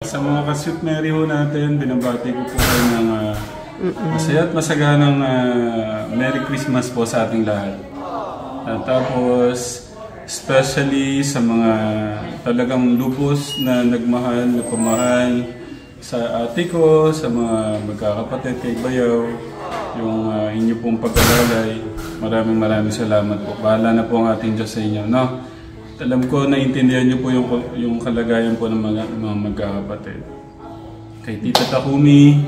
Sa mga ka-Sweet Mary ho natin, binabati ko po kayo ng masaya at masaganang Merry Christmas po sa ating lahat. At tapos, especially sa mga talagang lubos na nagmahal, na pamahal sa ate ko, sa mga magkakapatid kay Bayaw, yung inyo pong pag-alalay. Maraming salamat po. Bahala na po ang ating Diyos sa inyo, no? Alam ko, naiintindihan niyo po yung kalagayan po ng mga magkakapatid. Kay Tita Takumi,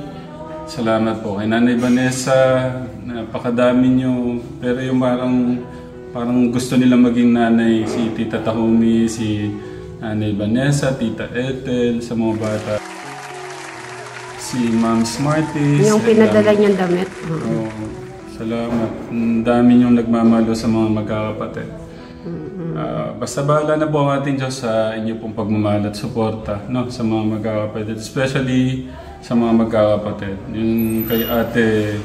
salamat po. Kay Nanay Vanessa, napakadami niyo. Pero yung parang gusto nila maging nanay, si Tita Takumi, si Nanay Vanessa, Tita Ethel, sa mga bata. Si Ma'am Smarties. Yung pinadala niyang damit. Salamat. Ang dami niyong nagmamalo sa mga magkakapatid. Basta bahala na po ang ating Diyos sa inyo pong pagmamahal at suporta, no, sa mga magkakapatid. Especially sa mga magkakapatid. Yung kay ate,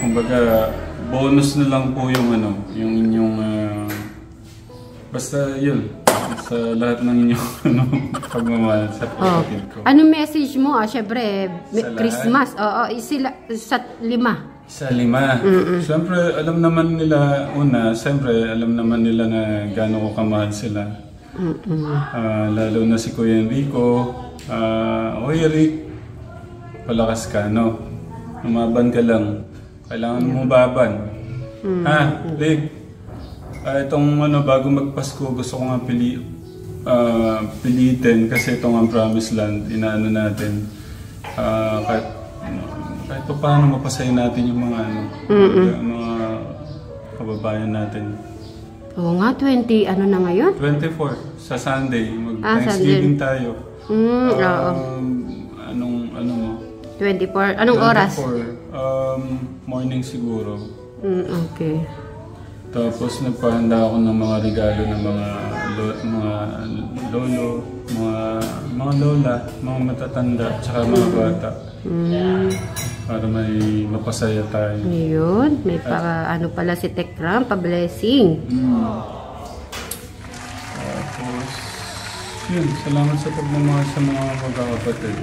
kumbaga, bonus na lang po yung yung inyong, basta yun. Sa lahat ng inyong pagmamahal sa kapatid ko. Anong message mo? Siyempre, Christmas. Oo, sa 5. Sa 5. Siyempre, alam naman nila, siyempre, alam naman nila na gaano ko kamahal sila. Lalo na si Kuya Enrico. Oy, Rick, palakas ka, no? Lumaban ka lang. Kailangan mo baban. Rick, itong bago magpasko, gusto ko nga pilitin kasi itong ang Promised Land, inaano natin. Kahit pa paano mapasaya natin yung mga mga kababayan natin. Oo nga, 20, na ngayon? 24, sa Sunday, mag-Thanksgiving tayo. Anong mo? 24, anong oras? 24, morning siguro. Okay. Tapos nagpahanda ako ng mga regalo ng mga lolo, mga lola, mga matatanda, tsaka mga bata. Para may mapasaya tayo. Ayun, may pala si Tekram, pa-blessing. Tapos, yun, salamat sa pagmamahal sa mga magkakapatid.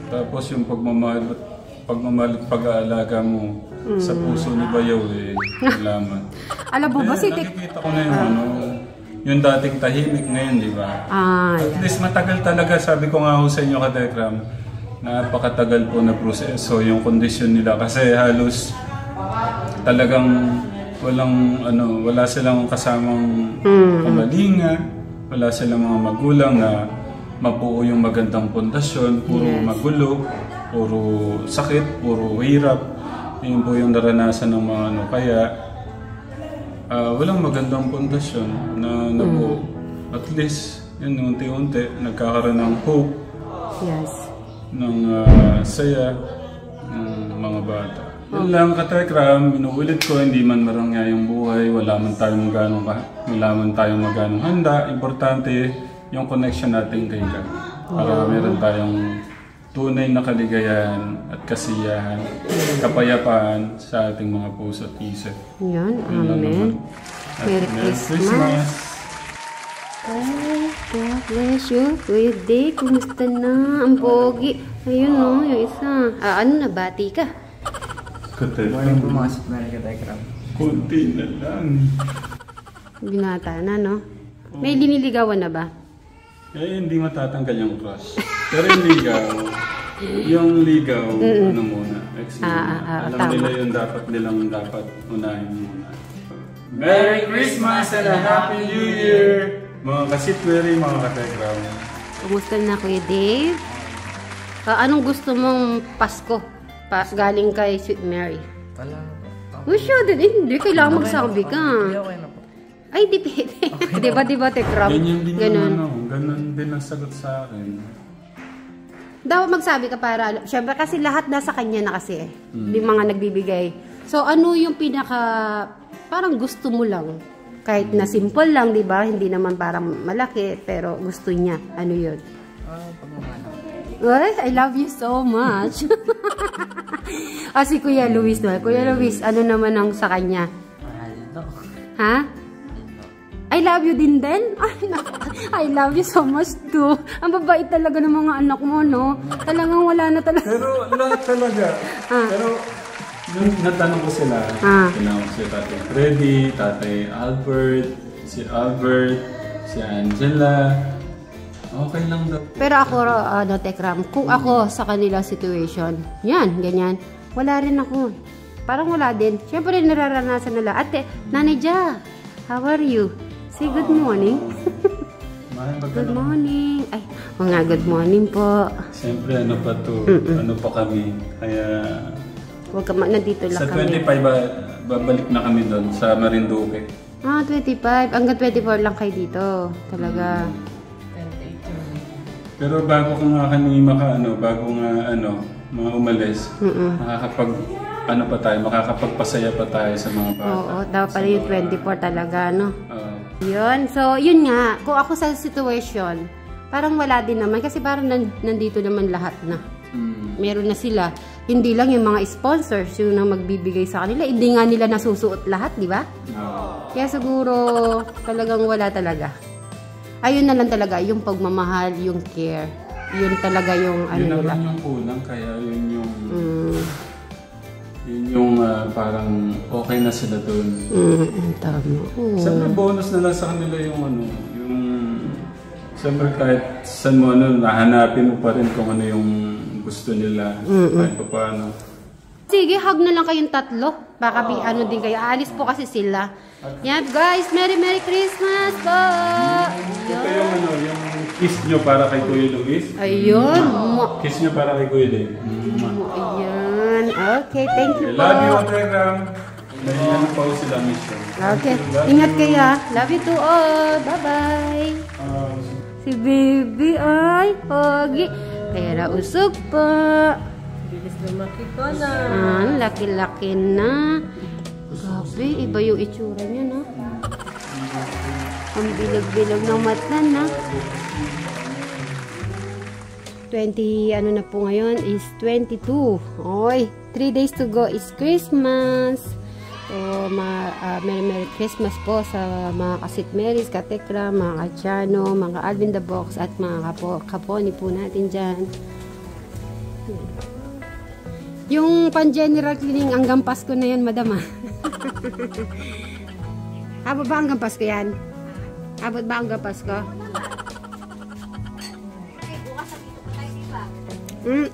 Tapos yung pagmamahal at pag-aalaga mo sa puso ni Bayaw, salamat. Alam mo ba si nakikita ko na yung dating tahimik ngayon, di ba? At least matagal talaga, sabi ko nga ho sa inyo, Katekram, napakatagal po na proseso yung kondisyon nila kasi halos talagang wala silang kasamang pamalinga, wala silang mga magulang na mabuo yung magandang pundasyon, puro magulo, puro sakit, puro hirap. Yun po yung naranasan ng mga kaya walang magandang pundasyon na nabuo. At least yun, unti-unti nagkakaroon ng hope. Yes. Ng saya ng mga bata. Yun lang, Katekram, inuulit ko, hindi man marangya yung buhay, wala man tayong magganong handa. Importante yung connection natin kay God. Para meron tayong tunay na kaligayahan at kasiyahan, kapayapaan sa ating mga puso at isip. Yan, amen. Merry Christmas. Ay, God bless you. Kuya Day, kumusta na? Ang pogi. Ayun yung isa. Nabati ka? Morning pumasok na rin ka, Tekram. Kunti na lang. Binata na, no? May liniligawan na ba? Hindi matatanggal yung crush. Pero yung ligaw, muna. Alam nila yung dapat unahin muna. Merry Christmas and a Happy New Year! Mga ka-Sweet Mary, mga Katekram. Kumusta na, Kuya Dave? Anong gusto mong Pasko? Galing kay Sweet Mary. Wala po. Hindi. Kailangan magsabi ka. Okay na po. Ay, di pwede. Diba, Tekram? Ganun din ang sagot sa akin. Dapat magsabi ka para, syempre kasi lahat nasa kanya na kasi yung mga nagbibigay. So, ano yung parang gusto mo lang? Kahit na simple lang, di ba? Hindi naman parang malaki, pero gusto niya. Ano yun? Pagmamahal. Well, I love you so much. Si Kuya Luis, no? Kuya Luis, ano naman ang sa kanya? Mahal to. Ha? Ay, love you din. Ay, I love you so much too. Ang babait talaga ng mga anak mo, no? Talagang wala na talaga. Pero lahat talaga. Pero nung natanong ko sila, tinawag si Tatay Freddy, Tatay Albert, si Angela. Okay lang daw. Pero ako, Tekram, kung ako sa kanila situation, yan, ganyan, wala rin ako. Parang wala din. Siyempre, nararanasan nila. Ate, Nanay Ja, how are you? Say good morning. Good morning. Ay, mga good morning po. Siyempre, ano pa to? Ano pa kami? Kaya... Huwag ka nandito lang sa kami. Sa 25, babalik na kami doon sa Marinduque. 25. Hanggang 24 lang kayo dito. Talaga. Pero bago ko nga kanina bago nga mga umalis, makakapagpasaya pa tayo sa mga bata. Oo, dapat pala yung 24 talaga, no? Yun. So, yun nga. Kung ako sa situation, parang wala din naman. Kasi parang nandito naman lahat na. Meron na sila. Hindi lang yung mga sponsors yung nang magbibigay sa kanila. Hindi nga nila nasusuot lahat, di ba? Kaya siguro, talagang wala talaga. Ayun na lang talaga, yung pagmamahal, yung care. Yun talaga yung yun nila. Yun naman yung kulang, kaya yun yung... Yun yung parang okay na sila doon. Tama. Siyempre bonus na lang sa kanila yung yung... Siyempre kahit saan mo nahanapin mo pa rin kung ano yung gusto nila. Kahit pa paano. Sige, hug na lang kayong tatlo. Baka din kayo. Aalis po kasi sila. Yan guys, Merry Christmas po! Ito yung kiss nyo para kay Kuya Luis. Ayun. Kiss nyo para kay Kuya Luis. Ayun. Okay, thank you po. Love you, Telegram. May pa sila mission. Okay, ingat kayo. Love you too all. Bye-bye. Si baby ay pogi. Pero usog pa. Bilis lumaki ko na. Laki-laki na. Grabe, iba yung itsura niya, no? Ang bilag-bilag ng mata, na. 20, na po ngayon is 22. Oy, 3 days to go is Christmas. So, Merry Christmas po sa mga Kasit Marys, Katekra, mga Kachano, mga Alvin the Box, at mga kaponi po natin dyan. Yung pan-general cleaning hanggang Pasko na yan, madam. Abot ba hanggang Pasko yan? Abot ba hanggang Pasko?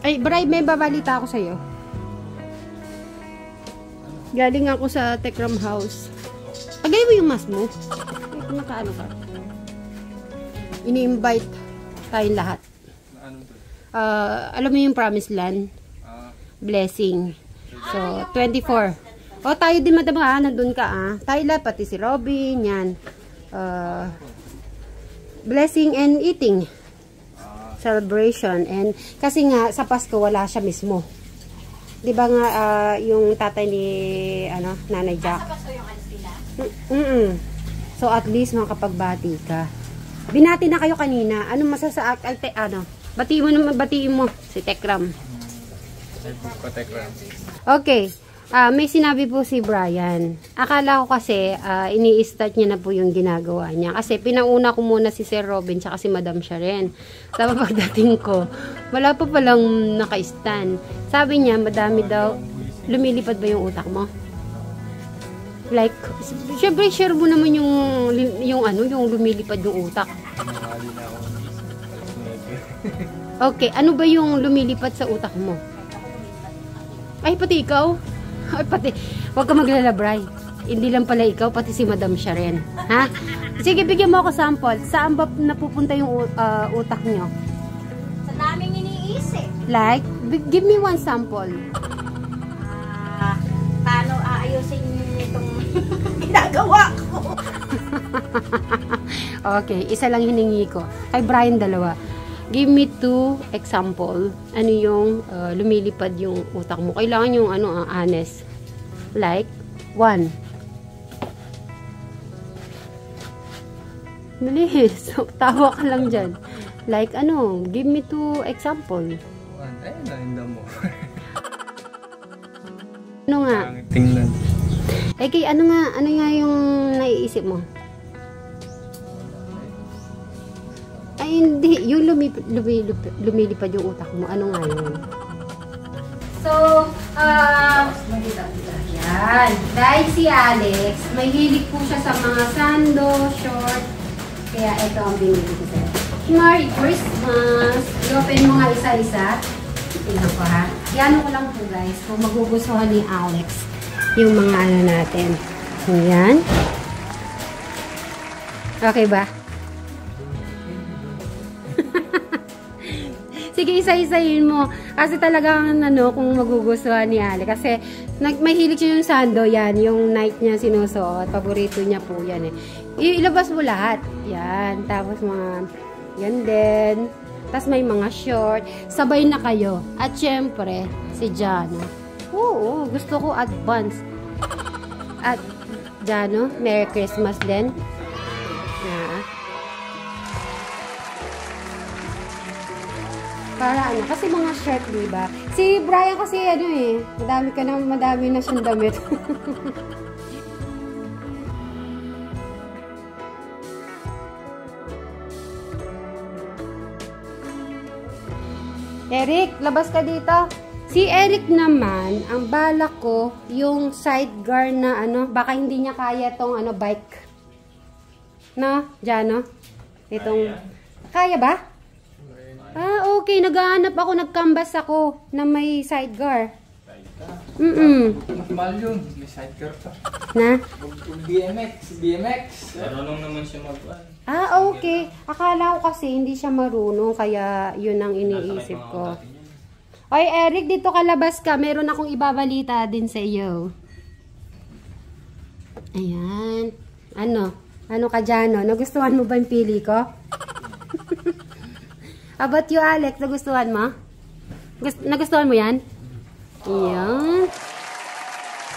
Ay, Bray, may babalita ako sa'yo. Galing ako sa Tekram House. Pagay mo yung mask mo. Ay, kung nakaano ka. Ini-invite tayong lahat. Alam mo yung Promised Land? Blessing. So, 24. O, tayo din, madam, nandun ka, Tayo lahat, pati si Robin, yan. Blessing and eating. Celebration. And, kasi nga, sa Pasko, wala siya mismo. Di ba nga, yung tatay ni, Nanay Jack? So, at least, makapagbati ka. Binati na kayo kanina. Anong batiin mo si Tekram. Okay. May sinabi po si Brian. Akala ko kasi ini-start niya na po yung ginagawa niya. Kasi pinauna ko muna si Sir Robin tsaka si Madam Sharon. Sa pagdating ko, wala pa palang naka-stand. Sabi niya, madami daw. Lumilipad ba yung utak mo? Like, syempre share mo naman yung lumilipad yung utak. Okay, ano ba yung lumilipad sa utak mo? Ay, pati ikaw? Ay, pati. Huwag ka maglalabray. Hindi lang pala ikaw, pati si Madam Sharon. Ha? Sige, bigyan mo ako sample. Saan ba napupunta yung utak nyo? Sa daming iniisip. Like, give me one sample. Paano aayusin itong ginagawa ko? Okay, isa lang hiningi ko. Kay Brian, 2. Give me 2 example. Ano yung lumilipad yung utak mo? Kailangan yung honest. Like, 1. Dali, so, tawa ka lang dyan. Like, give me 2 example. Ayun na, hindi mo. Ano nga? Tingnan. Kay ano nga yung naiisip mo? Hindi, yung lumilipad yung utak mo. Ano nga yun? So, yan. Dahil si Alex, may hilig po siya sa mga sando, short. Kaya ito ang binili ko sa'yo. Merry Christmas! I-open mo nga isa-isa. Tingnan ko ha. Yan ko lang po guys. Kung magugustuhan ni Alex yung mga ano natin. Ayan. Okay ba? Sige, isa-isayin mo. Kasi talagang ano, kung magugustuhan ni Alex. Kasi mahilig siya yung sando. Yan, yung night niya sinusuot. Paborito niya po yan eh. Ilabas mo lahat. Yan. Tapos mga yan din. Tapos may mga short. Sabay na kayo. At syempre, si Jano. Oo, gusto ko advance. At Jano, Merry Christmas din. Para ano, kasi mga shirt, diba? Si Brian kasi ano eh, madami na siyang damit. Eric, labas ka dito. Si Eric naman, ang balak ko, yung sidecar na ano, baka hindi niya kaya tong ano, bike. No, Jano? Itong, kaya ba? Ah, okay. Naghahanap ako, nagcanvas ako na may sidecar. Mahal yun. May sidecar pa. Na? BMX. Marunong naman siya mag-run. Ah, okay. Akala ko kasi hindi siya marunong, kaya yun ang iniisip ko. Oy, Eric, dito ka, labas ka. Meron akong ibabalita din sa iyo. Ayan. Ano? Ano ka dyan, no? Nagustuhan mo ba yung pili ko? About you, Alex, nagustuhan mo? Nagustuhan mo yan? Ayan.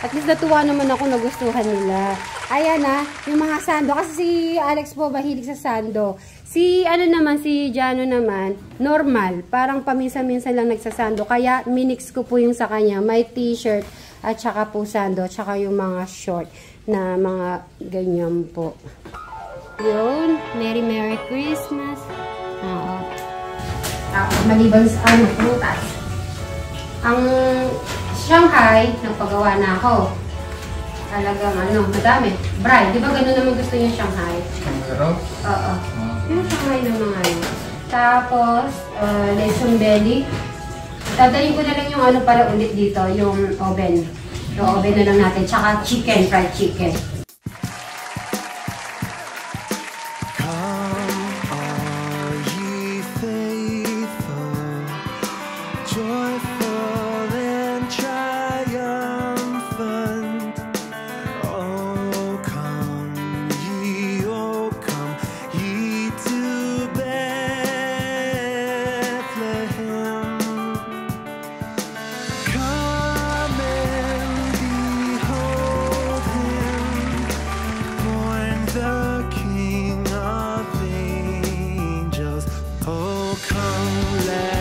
At least natuwa naman ako, nagustuhan nila. Ayan na, yung mga sando. Kasi si Alex po, mahilig sa sando. Si, ano naman, si Jano naman, normal. Parang paminsan-minsan lang nagsasando. Kaya, minix ko po yung sa kanya. May t-shirt at saka po sando. At saka yung mga short na mga ganyan po. Yun. Merry Christmas. Oo. Maliban sa ano, prutas. Ang Shanghai, nagpagawa na ako. Talagang ano, madami. Bri, di ba gano'n naman gusto niya Shanghai? Pero? Oo. Yung Shanghai na mga yun. Tapos, lesson belly. Dadalhin ko na lang yung ano para ulit dito, yung oven. Yung oven na lang natin. Tsaka chicken, fried chicken. The King of Angels, oh come let